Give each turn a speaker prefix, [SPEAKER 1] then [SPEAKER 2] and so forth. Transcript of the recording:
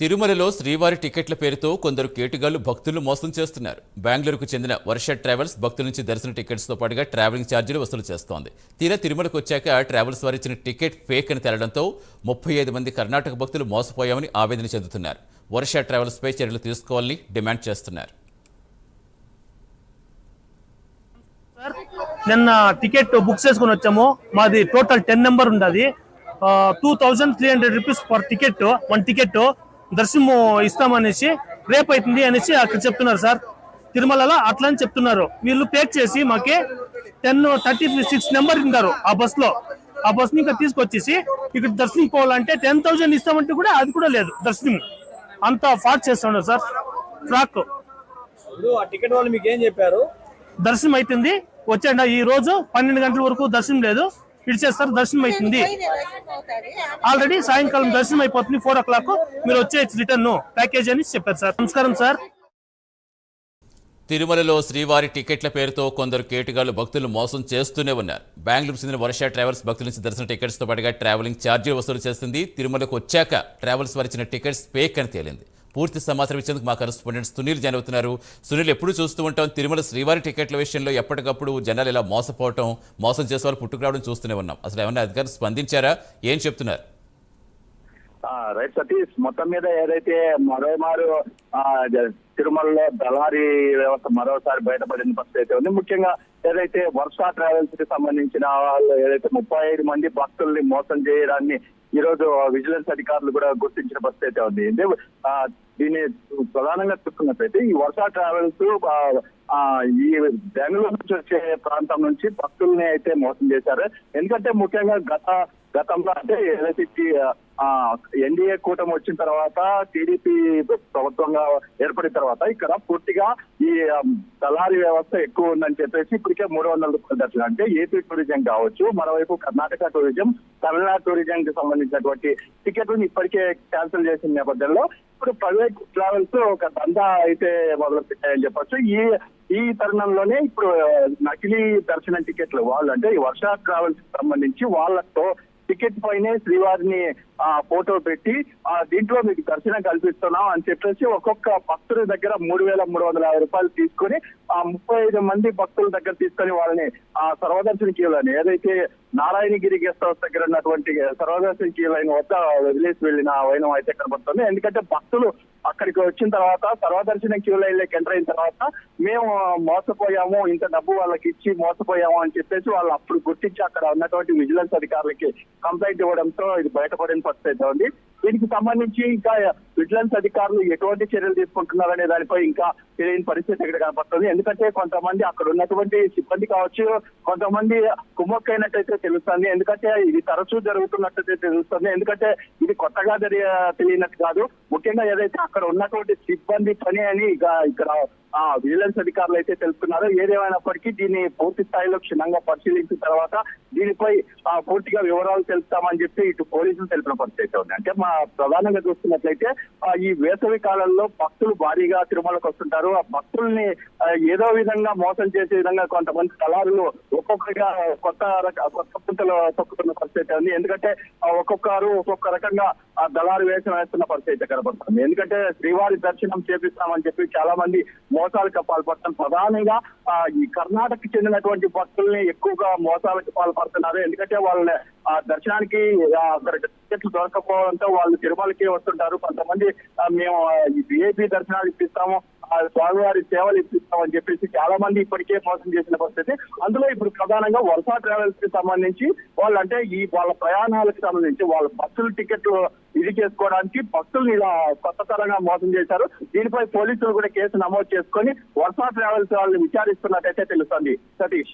[SPEAKER 1] తిరుమలలో శ్రీవారి టికెట్ల పేరుతో కొందరు కేటుగాళ్లు భక్తులను మోసం చేస్తున్నారు. బెంగళూరుకు చెందిన వర్ష ట్రావెల్స్ భక్తుల నుంచి దర్శన టికెట్స్తో పాటుగా ట్రావెలింగ్ ఛార్జీలు వసూలు చేస్తోంది. తీరా తిరుమలకు వచ్చాక ట్రావెల్స్ వారు ఇచ్చిన టికెట్ ఫేక్ అని తేలడంతో 35 మంది కర్ణాటక భక్తులు మోసపోయామని ఆవేదన చెందుతున్నారు. వర్ష ట్రావెల్స్పై చర్యలు తీసుకోవాలని డిమాండ్ చేస్తున్నారు.
[SPEAKER 2] నిన్న టికెట్ బుక్ చేసుకుని వచ్చాము. మాది టోటల్ 10 నెంబర్ ఉంది. 2300 rupees per ticket, one ticket దర్శనం ఇస్తామనేసి రేపు అవుతుంది అనేసి అక్కడ చెప్తున్నారు సార్. తిరుమలలో అట్లా అని చెప్తున్నారు. వీళ్ళు పేక్ చేసి మాకి 1036 నెంబర్ ఉంటారు ఆ బస్ లో. ఆ బస్ ని ఇంకా తీసుకొచ్చేసి ఇక్కడ దర్శనం పోవాలంటే 10,000 ఇస్తామంటే కూడా అది కూడా లేదు. దర్శనం అంతా ఫాట్ చేస్తున్నారు సార్. ఫ్రాక్
[SPEAKER 3] టికెట్ వాళ్ళు మీకు ఏం చెప్పారు?
[SPEAKER 2] దర్శనం అవుతుంది వచ్చాడ, ఈ రోజు 12 గంటల వరకు దర్శనం లేదు, ఇడిచేస్తారు. దర్శనం అవుతుంది ఆల్రెడీ, సాయంకాలం దర్శనం అయిపోతుంది. 4 o'clock మీరు వచ్చేయచ్చు రిటర్న్ ప్యాకేజ్ అని చెప్పారు సార్. నమస్కారం సార్.
[SPEAKER 1] తిరుమలలో శ్రీవారి టికెట్ల పేరుతో కొందరు కేటుగాళ్లు భక్తులు మోసం చేస్తూనే ఉన్నారు. బెంగళూరు చెందిన వర్ష ట్రావెల్స్ భక్తుల నుంచి దర్శన టికెట్స్తో పాటుగా ట్రావెలింగ్ ఛార్జీలు వసూలు చేస్తుంది. తిరుమలకు వచ్చాక ట్రావెల్స్ వారు ఇచ్చిన టికెట్స్ ఫేక్ అని తేలింది. పూర్తి సమాచారం ఇచ్చేందుకు మా కరెస్పాండెంట్ సునీల్ జాయిన్ అవుతున్నారు. సునీల్, ఎప్పుడు చూస్తూ ఉంటాం తిరుమల శ్రీవారి టికెట్ల విషయంలో ఎప్పటికప్పుడు జనాలు ఇలా మోసపోవటం, మోసం చేసే వాళ్ళు పుట్టుకురావడం చూస్తూనే ఉన్నాం. అసలు ఏమన్నా అధికారులు స్పందించారా? ఏం చెప్తున్నారు?
[SPEAKER 4] రైట్ సతీష్, మొత్తం మీద ఏదైతే మరోమారు తిరుమలలో దళారీ వ్యవస్థ మరోసారి బయటపడిన పరిస్థితి అయితే ఉంది. ముఖ్యంగా ఏదైతే వర్ష ట్రావెల్స్ కి సంబంధించిన వాళ్ళు ఏదైతే 35 మంది భక్తుల్ని మోసం చేయడాన్ని ఈ రోజు విజిలెన్స్ అధికారులు కూడా గుర్తించిన పరిస్థితి అయితే ఉంది. దీన్ని ప్రధానంగా చూసుకున్నట్లయితే ఈ వర్ష ట్రావెల్స్ ఈ బెంగళూరు నుంచి వచ్చే ప్రాంతం నుంచి భక్తుల్ని అయితే మోసం చేశారు. ఎందుకంటే ముఖ్యంగా గతంలో అంటే ఏదైతే ఎన్డీఏ కూటమి వచ్చిన తర్వాత, టీడీపీ ప్రభుత్వంగా ఏర్పడిన తర్వాత ఇక్కడ పూర్తిగా ఈ దళారీ వ్యవస్థ ఎక్కువ ఉందని చెప్పేసి ఇప్పటికే 300 రూపాయల దర్శనం అంటే ఏపీ టూరిజం కావచ్చు, మరోవైపు కర్ణాటక టూరిజం, తమిళనాడు టూరిజం కి సంబంధించినటువంటి టికెట్లను ఇప్పటికే క్యాన్సిల్ చేసిన నేపథ్యంలో ఇప్పుడు ప్రైవేట్ ట్రావెల్స్ ఒక దందా అయితే మొదలు పెట్టాయని చెప్పొచ్చు. ఈ తరుణంలోనే ఇప్పుడు నకిలీ దర్శనం టికెట్లు వాళ్ళు అంటే ఈ వర్ష ట్రావెల్స్ కి సంబంధించి వాళ్ళతో టికెట్ పైనే శ్రీవారిని ఫోటో పెట్టి దీంట్లో మీకు దర్శనం కల్పిస్తున్నాం అని చెప్పేసి ఒక్కొక్క భక్తుల దగ్గర 3,350 రూపాయలు తీసుకొని 35 మంది భక్తుల దగ్గర తీసుకొని వాళ్ళని సర్వదర్శన క్యూ లైన్ ఏదైతే నారాయణగిరి గెస్ట్ హౌస్ దగ్గర ఉన్నటువంటి సర్వదర్శన క్యూ లైన్ వద్ద వదిలేసి వెళ్ళిన వైనం అయితే కనబడుతుంది. ఎందుకంటే భక్తులు అక్కడికి వచ్చిన తర్వాత సర్వదర్శన క్యూ లైన్ లోకి ఎంటర్ అయిన తర్వాత మేము మోసపోయాము, ఇంత డబ్బు వాళ్ళకి ఇచ్చి మోసపోయాము అని చెప్పేసి వాళ్ళు అప్పుడు గుర్తించి అక్కడ ఉన్నటువంటి విజిలెన్స్ అధికారులకి కంప్లైంట్ ఇవ్వడంతో ఇది బయటపడిన పరిస్థితి ఉంది. దీనికి సంబంధించి ఇంకా విజిలెన్స్ అధికారులు ఎటువంటి చర్యలు తీసుకుంటున్నారనే దానిపై ఇంకా తెలియని పరిస్థితి ఇక్కడ కనపడుతుంది. ఎందుకంటే కొంతమంది అక్కడ ఉన్నటువంటి సిబ్బంది కావచ్చు, కొంతమంది కుమ్మక్కైనట్టయితే తెలుస్తుంది. ఎందుకంటే ఇది తరచూ జరుగుతున్నట్టయితే తెలుస్తుంది. ఎందుకంటే ఇది కొత్తగా తెలియనట్టు కాదు. ముఖ్యంగా ఏదైతే అక్కడ ఉన్నటువంటి సిబ్బంది పని అని ఇక్కడ విజిలెన్స్ అధికారులు అయితే తెలుపుతున్నారు. ఏదేమైనప్పటికీ దీన్ని పూర్తి స్థాయిలో క్షుణ్ణంగా పరిశీలించిన తర్వాత దీనిపై పూర్తిగా వివరాలు తెలుపుతామని చెప్పి ఇటు పోలీసులు తెలిపిన పరిస్థితి ఉంది. అంటే ప్రధానంగా చూస్తున్నట్లయితే ఈ వేసవి కాలంలో భక్తులు భారీగా తిరుమలకు వస్తుంటారు. ఆ భక్తుల్ని ఏదో విధంగా మోసం చేసే విధంగా కొంతమంది దళారులు ఒక్కొక్కరిగా కొత్త పుంతలు తొక్కుతున్న పరిస్థితి ఉంది. ఎందుకంటే ఒక్కొక్కరు ఒక్కొక్క రకంగా ఆ దళారు వేషం వేస్తున్న పరిస్థితి కనబడుతుంది. ఎందుకంటే శ్రీవారి దర్శనం చేపిస్తామని చెప్పి చాలా మంది మోసాలకు పాల్పడతాం. ప్రధానంగా ఈ కర్ణాటకకి చెందినటువంటి భక్తుల్ని ఎక్కువగా మోసాలకు పాల్పడుతున్నారు. ఎందుకంటే వాళ్ళని దర్శనానికి అక్కడ టికెట్లు దొరకపోవడంతో వాళ్ళు తిరుమలకి వస్తుంటారు. కొంతమంది మేము విఐపి దర్శనాలు ఇప్పిస్తాము, స్వామివారి సేవలు ఇప్పిస్తామని చెప్పేసి చాలా మంది ఇప్పటికే మోసం చేసిన పరిస్థితి. అందులో ఇప్పుడు ప్రధానంగా వర్ష ట్రావెల్స్ కి సంబంధించి వాళ్ళు అంటే వాళ్ళ ప్రయాణాలకు సంబంధించి వాళ్ళ బస్సుల టికెట్లు ఇది చేసుకోవడానికి భక్తుల్ని ఇలా కొత్త తరంగా మోసం చేశారు. దీనిపై పోలీసులు కూడా కేసు నమోదు చేసుకొని వర్ష ట్రావెల్స్ వాళ్ళని విచారిస్తున్నట్టయితే తెలుస్తుంది. సతీష్.